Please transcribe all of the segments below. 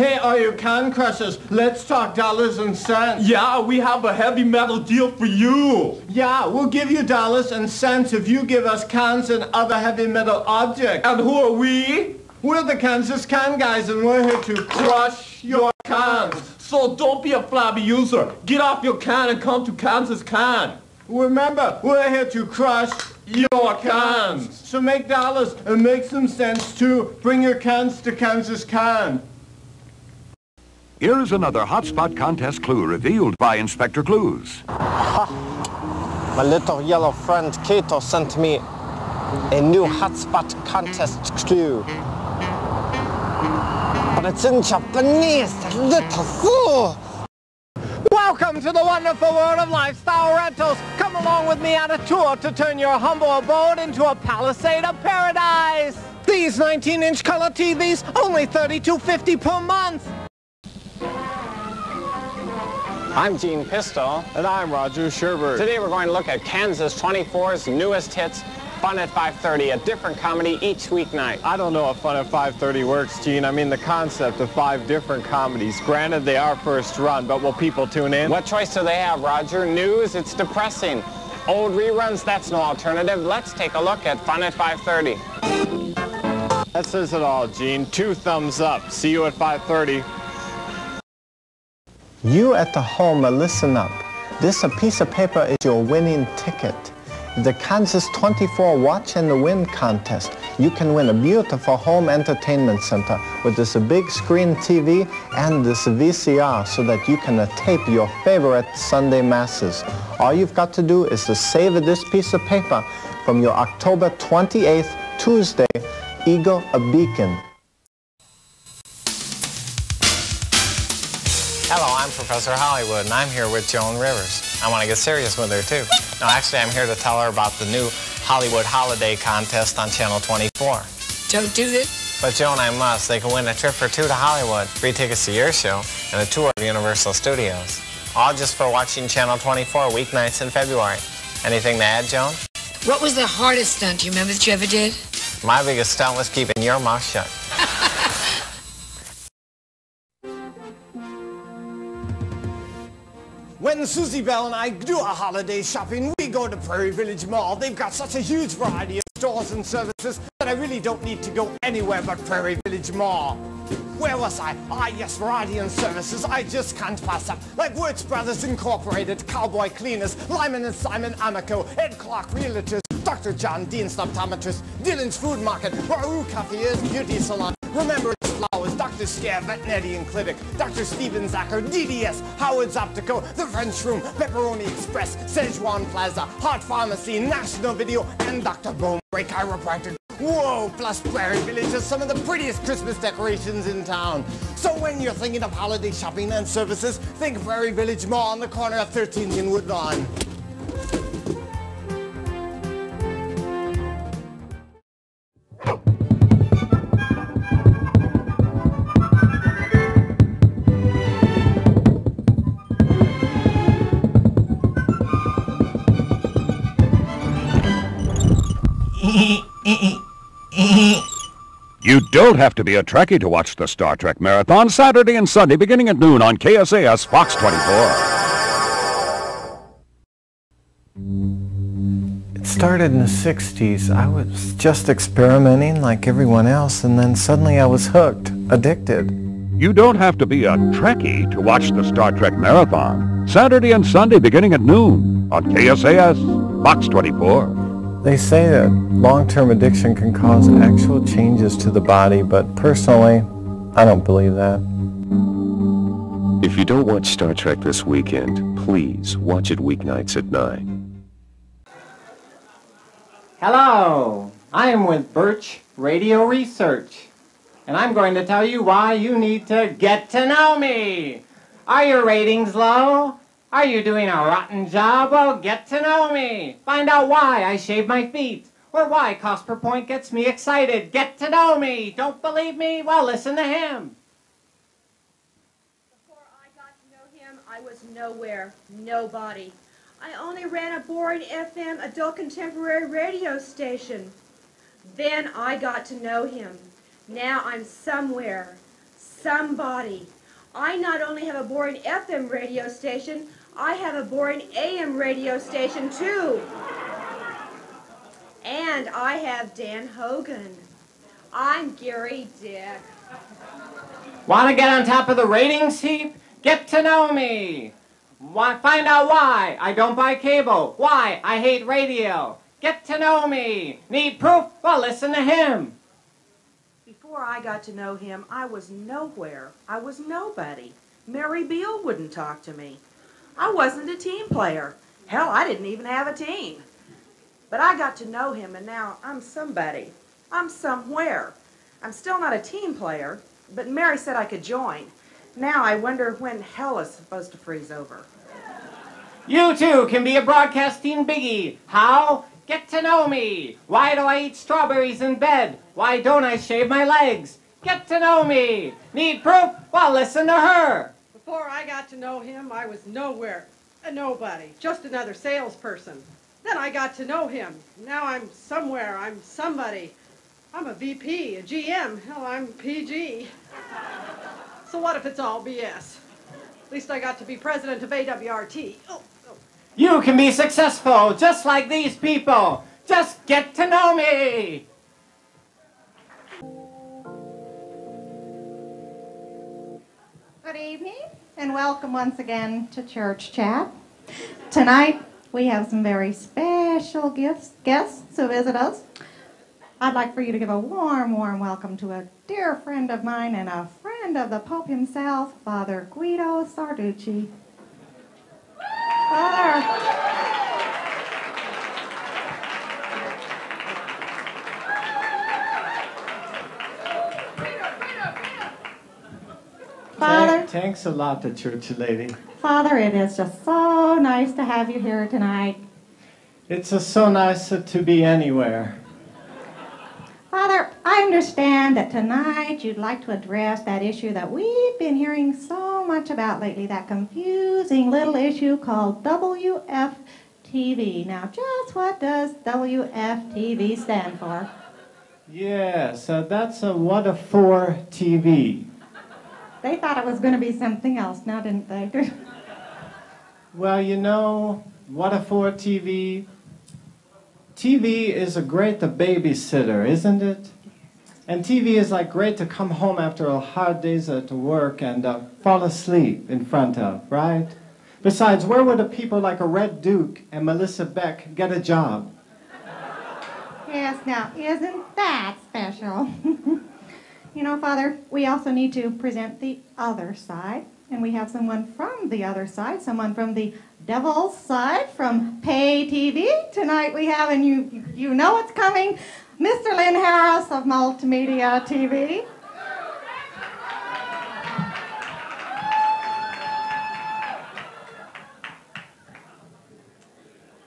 Hey, all you can crushers, let's talk dollars and cents. Yeah, we have a heavy metal deal for you. Yeah, we'll give you dollars and cents if you give us cans and other heavy metal objects. And who are we? We're the Kansas Can Guys, and we're here to crush your cans. So don't be a flabby user. Get off your can and come to Kansas Can. Remember, we're here to crush your cans. So make dollars and make some cents too. Bring your cans to Kansas Can. Here's another hotspot contest clue revealed by Inspector Clues. My little yellow friend Kato sent me a new hotspot contest clue. But it's in Japanese, little fool! Welcome to the wonderful world of lifestyle rentals. Come along with me on a tour to turn your humble abode into a palisade of paradise. These 19-inch color TVs, only $32.50 per month. I'm Gene Pistol. And I'm Roger Sherbert. Today we're going to look at Kansas 24's newest hits, Fun at 5:30, a different comedy each weeknight. I don't know if Fun at 5:30 works, Gene. I mean, the concept of 5 different comedies. Granted, they are first run, but will people tune in? What choice do they have, Roger? News? It's depressing. Old reruns? That's no alternative. Let's take a look at Fun at 5:30. That says it all, Gene. 2 thumbs up. See you at 5:30. You at the home, listen up. This piece of paper is your winning ticket. The Kansas 24 Watch and the Win contest. You can win a beautiful home entertainment center with this big screen TV and this VCR so that you can tape your favorite Sunday masses. All you've got to do is to save this piece of paper from your October 28th, Tuesday, Eagle a Beacon. Hello, I'm Professor Hollywood, and I'm here with Joan Rivers. I want to get serious with her, too. No, actually, I'm here to tell her about the new Hollywood Holiday Contest on Channel 24. Don't do this. But, Joan, I must. They can win a trip for 2 to Hollywood, free tickets to your show, and a tour of Universal Studios. All just for watching Channel 24 weeknights in February. Anything to add, Joan? What was the hardest stunt, do you remember, that you ever did? My biggest stunt was keeping your mouth shut. When Susie Bell and I do our holiday shopping, we go to Prairie Village Mall. They've got such a huge variety of stores and services that I really don't need to go anywhere but Prairie Village Mall. Where was I? Ah, yes, variety and services I just can't pass up. Like Wirtz Brothers Incorporated, Cowboy Cleaners, Lyman and Simon Amico, Ed Clark Realtors, Dr. John Dean's Optometrist, Dylan's Food Market, Waru Cafe's Beauty Salon, Remember It's Flowers, Dr. Scare Veterinarian Clinic, Dr. Steven Zacher, DDS, Howard's Optical, The French Room, Pepperoni Express, Szechuan Plaza, Heart Pharmacy, National Video, and Dr. Bone Break Chiropractic. Whoa, plus Prairie Village has some of the prettiest Christmas decorations in town. So when you're thinking of holiday shopping and services, think Prairie Village Mall on the corner of 13th and Woodlawn. You don't have to be a Trekkie to watch the Star Trek Marathon Saturday and Sunday beginning at noon on KSAS Fox 24. It started in the 60s. I was just experimenting like everyone else, and then suddenly I was hooked, addicted. You don't have to be a Trekkie to watch the Star Trek Marathon Saturday and Sunday beginning at noon on KSAS Fox 24. They say that long-term addiction can cause actual changes to the body, but personally, I don't believe that. If you don't watch Star Trek this weekend, please watch it weeknights at 9. Hello, I am with Birch Radio Research, and I'm going to tell you why you need to get to know me. Are your ratings low? Are you doing a rotten job? Well, get to know me. Find out why I shave my feet, or why cost per point gets me excited. Get to know me. Don't believe me? Well, listen to him. Before I got to know him, I was nowhere, nobody. I only ran a boring FM adult contemporary radio station. Then I got to know him. Now I'm somewhere, somebody. I not only have a boring FM radio station, I have a boring AM radio station too. And I have Dan Hogan. I'm Gary Dick. Want to get on top of the ratings heap? Get to know me. Find out why I don't buy cable. Why I hate radio. Get to know me. Need proof? Well, listen to him. Before I got to know him, I was nowhere. I was nobody. Mary Beale wouldn't talk to me. I wasn't a team player. Hell, I didn't even have a team. But I got to know him, and now I'm somebody. I'm somewhere. I'm still not a team player, but Mary said I could join. Now I wonder when hell is supposed to freeze over. You too can be a broadcasting biggie. How? Get to know me. Why do I eat strawberries in bed? Why don't I shave my legs? Get to know me. Need proof? Well, listen to her. Before I got to know him, I was nowhere, a nobody, just another salesperson. Then I got to know him. Now I'm somewhere, I'm somebody. I'm a VP, a GM, hell, I'm PG. So what if it's all BS? At least I got to be president of AWRT. You can be successful just like these people. Just get to know me. Good evening and welcome once again to Church Chat. Tonight we have some very special guests who visit us. I'd like for you to give a warm, warm welcome to a dear friend of mine and a friend of the Pope himself, Father Guido Sarducci. Father. Father. Thanks a lot, the church lady. Father, it is just so nice to have you here tonight. It's so nice to be anywhere. Father, I understand that tonight you'd like to address that issue that we've been hearing so much about lately, that confusing little issue called WFTV. Now, just what does WFTV stand for? Yes, that's a what a for TV. They thought it was going to be something else now, didn't they? Well, you know, what a for TV. TV is a great babysitter, isn't it? And TV is like great to come home after a hard day's at work and fall asleep in front of, right? Besides, where would a people like a Red Duke and Melissa Beck get a job? Yes, now, isn't that special? You know, Father, we also need to present the other side. And we have someone from the other side, someone from the devil's side, from Pay TV. Tonight we have, and you know it's coming, Mr. Lynn Harris of Multimedia TV.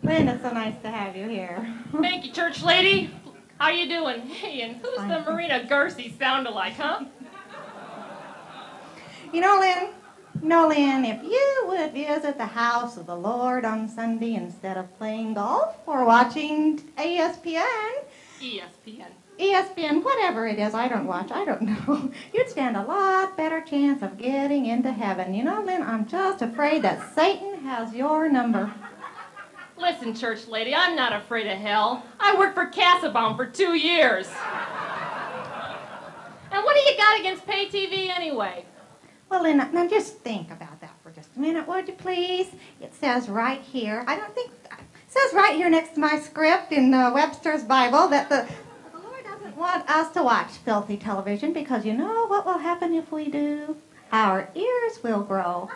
Lynn, it's so nice to have you here. Thank you, church lady. How you doing? Hey, and who's the Marina Garcy sound alike, huh? You know, Lynn, if you would visit the house of the Lord on Sunday instead of playing golf or watching ESPN, whatever it is, I don't watch, I don't know, you'd stand a lot better chance of getting into heaven. You know, Lynn, I'm just afraid that Satan has your number. Listen, church lady, I'm not afraid of hell. I worked for Casabon for 2 years. And what do you got against Pay TV anyway? Well, Lynn, now just think about that for just a minute, would you please? It says right here, it says right here next to my script in Webster's Bible that the Lord doesn't want us to watch filthy television because you know what will happen if we do? Our ears will grow.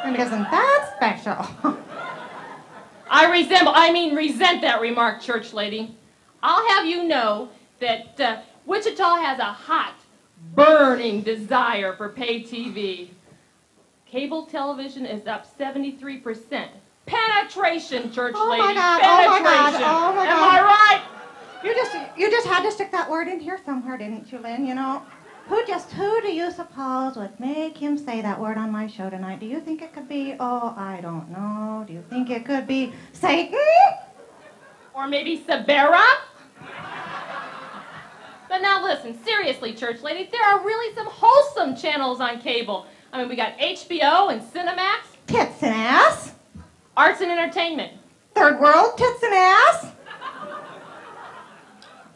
And isn't that special? I resent that remark, church lady. I'll have you know that Wichita has a hot, burning desire for Pay TV. Cable television is up 73%. Penetration, church lady. Oh my God, penetration. oh my God. Am I right? You just had to stick that word in here somewhere, didn't you, Lynn? You know, who do you suppose would make him say that word on my show tonight? Do you think it could be, I don't know. Do you think it could be Satan? Or maybe Sabera? But now listen, seriously, church lady, there are really some wholesome channels on cable. I mean, we got HBO and Cinemax. Tits and ass. Arts and entertainment. Third world, tits and ass.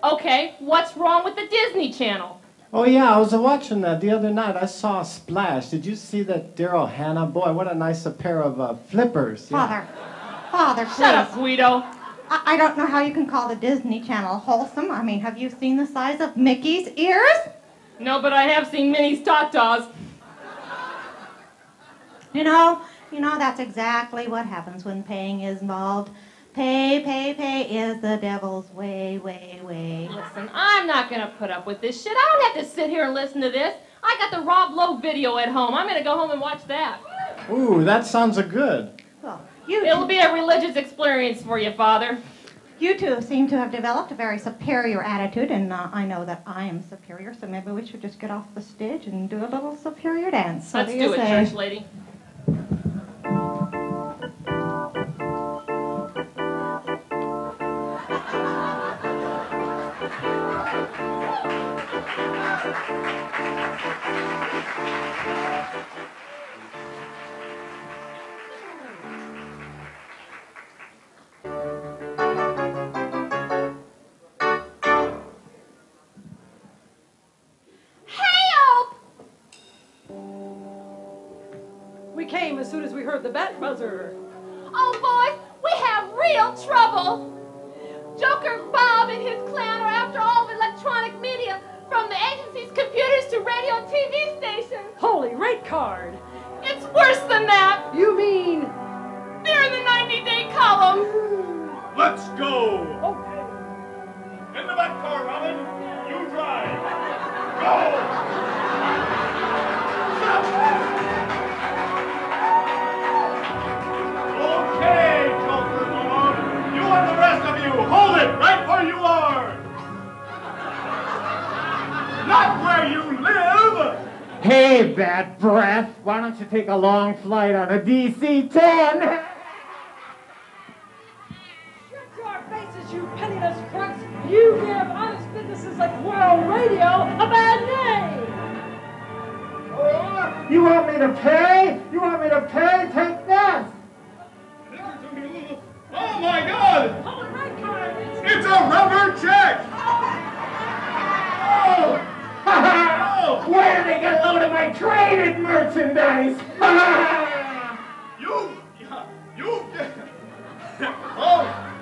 Okay, what's wrong with the Disney Channel? Oh yeah, I was watching that the other night. I saw Splash. Did you see that Daryl Hannah? Boy, what a nice pair of flippers. Yeah. Father, please. Shut up, Guido. I don't know how you can call the Disney Channel wholesome. I mean, have you seen the size of Mickey's ears? No, but I have seen Minnie's tatas. You know, that's exactly what happens when paying is involved. Pay is the devil's way. Listen, I'm not going to put up with this shit. I don't have to sit here and listen to this. I got the Rob Lowe video at home. I'm going to go home and watch that. Ooh, that sounds good. Well, it'll be a religious experience for you, Father. You two seem to have developed a very superior attitude, and I know that I am superior, so maybe we should just get off the stage and do a little superior dance. Let's do it, church lady. We came as soon as we heard the bat buzzer. Oh, boys, we have real trouble. Joker Bob and his clan are after all of electronic media, from the agency's computers to radio and TV stations. Holy rate card! It's worse than that. You mean? They're in the 90-day column. Let's go. Okay. In the back car, Robin. You drive. Go. Okay, Joker Malone. You and the rest of you, hold it right where you are. Not where you live. Hey, bad breath. Why don't you take a long flight on a DC-10? Shut your faces, you penniless crooks! You give honest businesses like World Radio a bad name! You want me to pay? You want me to pay? Take this! Oh my God! Holy rate card! It's a rubber check! Oh! Where did they get a load of my traded merchandise?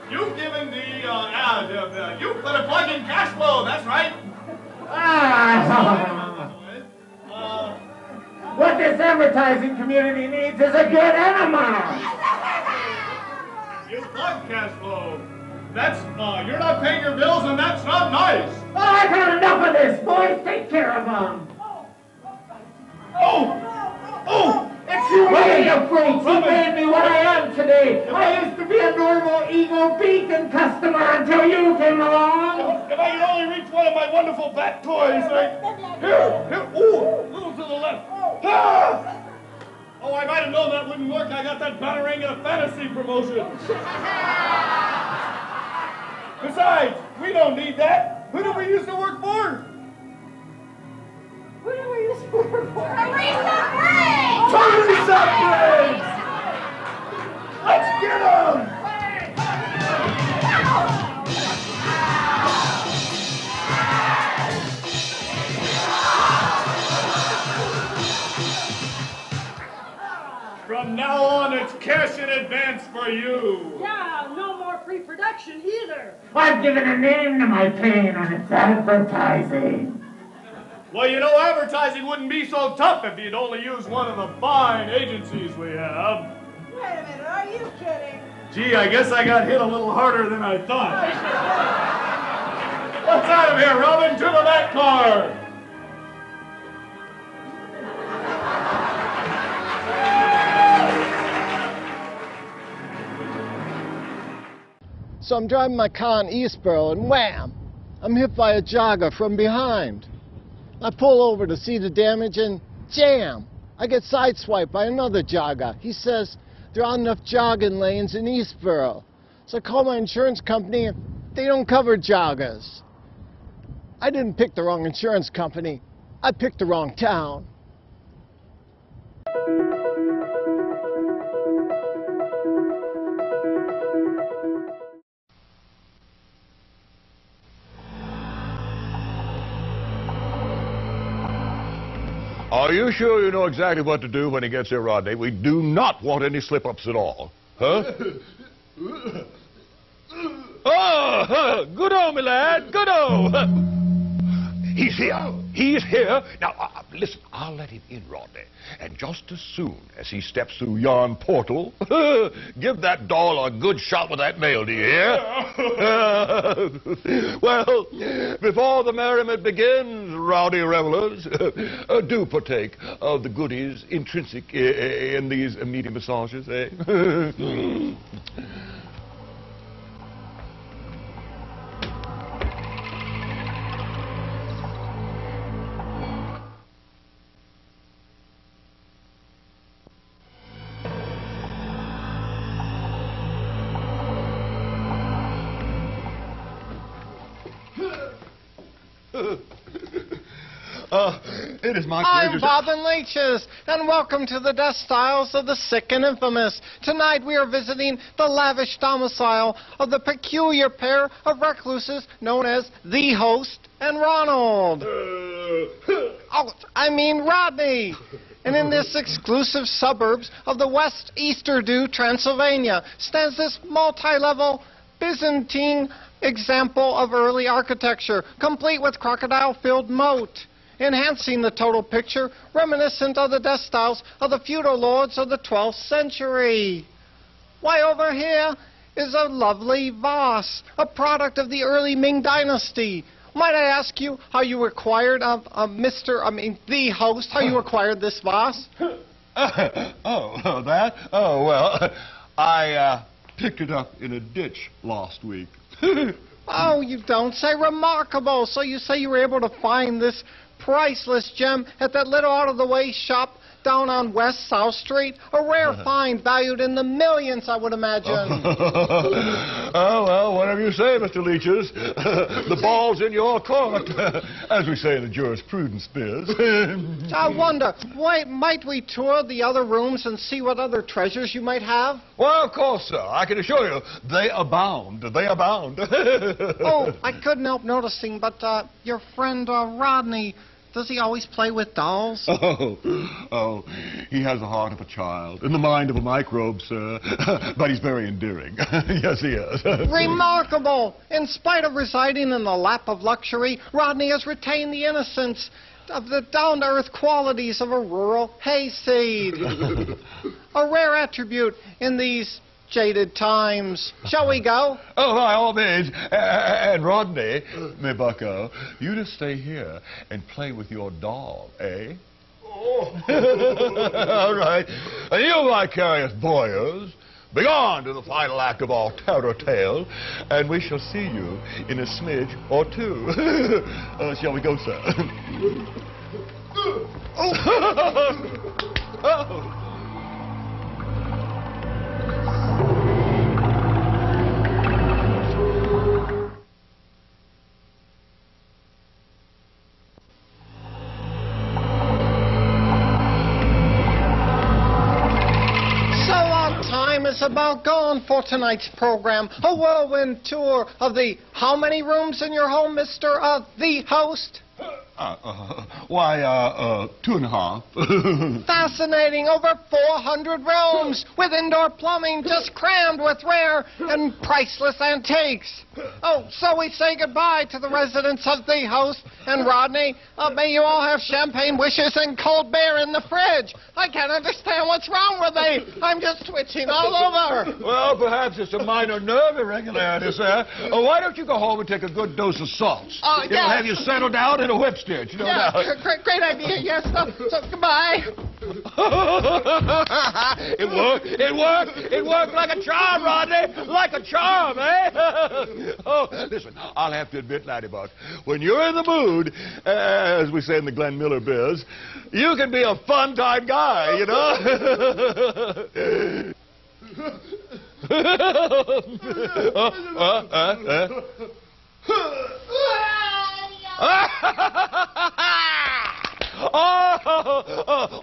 You've given you put a plug in cash flow, that's right. What this advertising community needs is a good enema. You plug cash flow. That's, you're not paying your bills and that's not nice. Oh, I've had enough of this, boys. Take care of them. Oh! It's you radio freaks who made me what I am today. I used to be a normal Eagle Beacon customer until you came along. If I could only reach one of my wonderful bat toys, here, ooh, a little to the left. Ah! Oh, I might have known that wouldn't work. I got that Batarang in a fantasy promotion. Besides, we don't need that. Who do we used to work for? Who do we use for? Teresa Briggs! Teresa Briggs! Let's get him! From now on, it's cash in advance for you. Yeah, no more pre-production either. I've given a name to my pain, and it's advertising. Well, you know, advertising wouldn't be so tough if you'd only use one of the fine agencies we have. Wait a minute, are you kidding? Gee, I guess I got hit a little harder than I thought. What's out of here, Robin? To the back car. So I'm driving my car in Eastboro, and wham! I'm hit by a jogger from behind. I pull over to see the damage, and jam! I get sideswiped by another jogger. He says there aren't enough jogging lanes in Eastboro. So I call my insurance company, and they don't cover joggers. I didn't pick the wrong insurance company. I picked the wrong town. Are you sure you know exactly what to do when he gets here, Rodney? We do not want any slip-ups at all. Huh? Oh, good on, my lad, good on. He's here. He's here. Now, listen, I'll let him in, Rodney. And just as soon as he steps through yon portal, give that doll a good shot with that nail, do you hear? Well, before the merriment begins, rowdy revelers, do partake of the goodies intrinsic in these meaty massages, eh? It is my pleasure. I'm Bobbin Leaches, and welcome to the death styles of the sick and infamous. Tonight we are visiting the lavish domicile of the peculiar pair of recluses known as the Host and Ronald. Rodney. And in this exclusive suburbs of the West Easterdew, Transylvania, stands this multi-level Byzantine example of early architecture, complete with crocodile-filled moat, enhancing the total picture, reminiscent of the death styles of the feudal lords of the 12th century. Why, over here is a lovely vase, a product of the early Ming Dynasty. Might I ask you how you acquired, the Host, how you acquired this vase? That? Oh, well, I picked it up in a ditch last week. Oh, you don't say. Remarkable. So you say you were able to find this priceless gem at that little out-of-the-way shop down on West South Street? A rare find valued in the millions, I would imagine. Oh, well, whatever you say, Mr. Leaches. The ball's in your court, as we say in the jurisprudence biz. I wonder, might we tour the other rooms and see what other treasures you might have? Well, of course, sir. I can assure you, they abound. They abound. Oh, I couldn't help noticing, but your friend Rodney, does he always play with dolls? Oh, he has the heart of a child and the mind of a microbe, sir. But he's very endearing. Yes, he is. Remarkable! In spite of residing in the lap of luxury, Rodney has retained the innocence of the down-to-earth qualities of a rural hayseed. A rare attribute in these jaded times. Shall we go? Oh, by all means. And Rodney, me bucko, you just stay here and play with your doll, eh? Oh. All right. And you vicarious boyers, begone to the final act of our terror tale, and we shall see you in a smidge or two. Shall we go, sir? Oh. Is about gone for tonight's program. A whirlwind tour of the how many rooms in your home, Mr. The Host? 2.5. Fascinating. Over 400 rooms with indoor plumbing just crammed with rare and priceless antiques. Oh, so we say goodbye to the residents of The Host and Rodney. May you all have champagne wishes and cold beer in the fridge. I can't understand what's wrong with me. I'm just twitching all over. Well, perhaps it's a minor nerve irregularity, sir. Why don't you go home and take a good dose of salts? It'll have you settle down in a whip stitch, no doubt. Great idea, yes. So goodbye. It worked. It worked like a charm, Rodney. Like a charm, eh? Oh, listen, I'll have to admit, Laddiebuck, when you're in the mood, as we say in the Glenn Miller biz, you can be a fun-time guy, you know?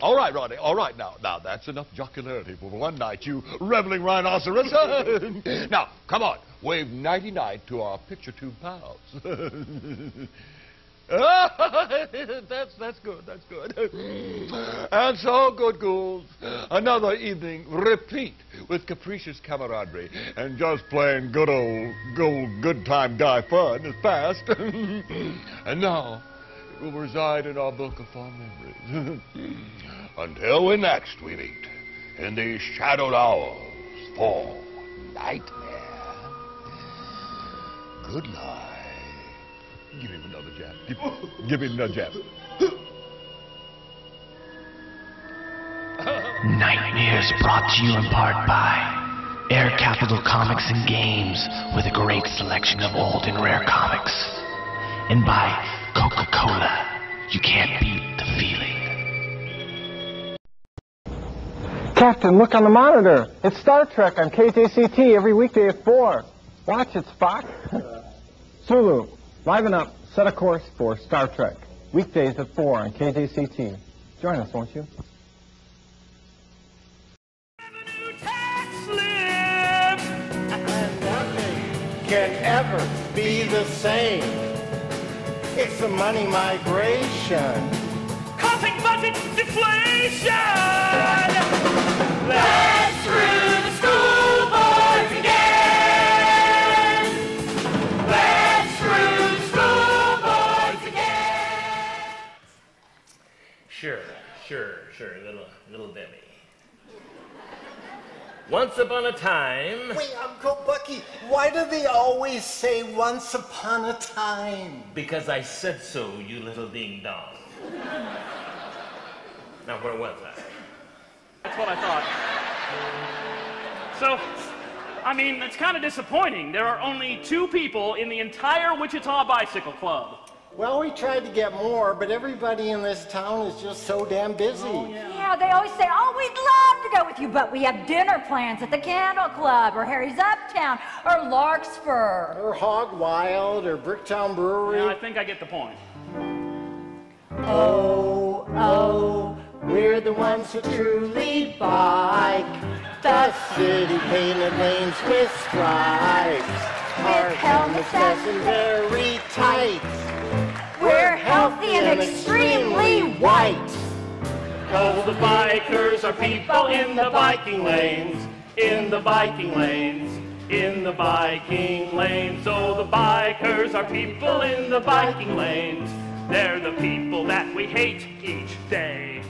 All right, Rodney. All right, now that's enough jocularity for one night, you reveling rhinoceros. Now, come on, wave nighty-night to our picture tube pals. That's good. And so, good ghouls, another evening replete with capricious camaraderie and just plain good old good time die fun is past. And now it will reside in our book of fond memories. Until we next we meet in these shadowed hours for nightmare. Good night. Give him another jab. Give him another jab. Nightmares brought to you in part by Air Capital Comics and Games, with a great selection of old and rare comics. And by Coca-Cola. You can't beat the feeling. Captain, look on the monitor. It's Star Trek on KJCT every weekday at 4. Watch it, Spock. Sulu, liven up. Set a course for Star Trek. Weekdays at 4 on KJCT. Join us, won't you? And nothing can ever be the same. It's the money migration. Causing budget deflation. Let's screw the school boys again. Let's screw the school boys again. Sure, little Debbie. Once upon a time... Wait, Uncle Bucky, why do they always say once upon a time? Because I said so, you little ding-dong. Now, where was I? That's what I thought. So, I mean, it's kind of disappointing. There are only 2 people in the entire Wichita Bicycle Club. Well, we tried to get more, but everybody in this town is just so damn busy. Oh, yeah, they always say, oh, we'd love to go with you, but we have dinner plans at the Candle Club, or Harry's Uptown, or Larkspur. Or Hog Wild, or Bricktown Brewery. Yeah, I think I get the point. Oh, we're the ones who truly bike. The city painted lanes with stripes. Our helmets fastened very tight. We're healthy and extremely white. Oh, the bikers are people in the biking lanes, in the biking lanes, in the biking lanes. Oh, the bikers are people in the biking lanes. They're the people that we hate each day.